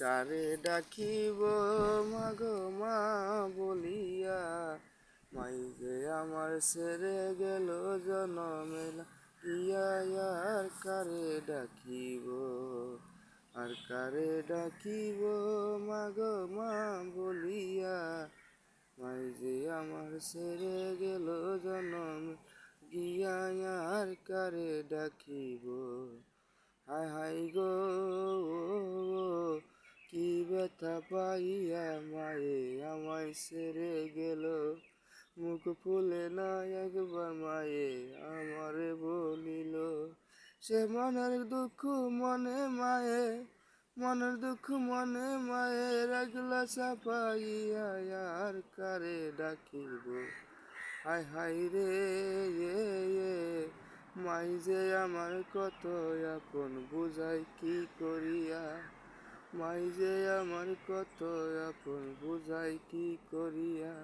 কারে ডাকিব মাগো মা বলিয়া, মাই যে আমার ছেড়ে গেল জনমেলা গিয়া। আর কারে ডাকিব, আর কারে ডাকিব মাগো মা বলিয়া, মাই যে আমার ছেড়ে গেল জনম গিয়া। আর কারে ডাকিব, হায় হায় গো কি ব্যথা পাইয়া মায়ে আমায় ছেড়ে গেল। মুখ ফুলে না একবার মায়ে আমারে বলিল, সে মনের দুঃখ মনে মায়ে, মনের দুঃখ মনে মায়ে রাখলা চাপাইয়া। আর কারে ডাকিব, হায় হায় রে মাই যে আমার কত আপন বুঝাই কি করিয়া, মাই যে আমার কত আপন বুঝাই কি করিয়া।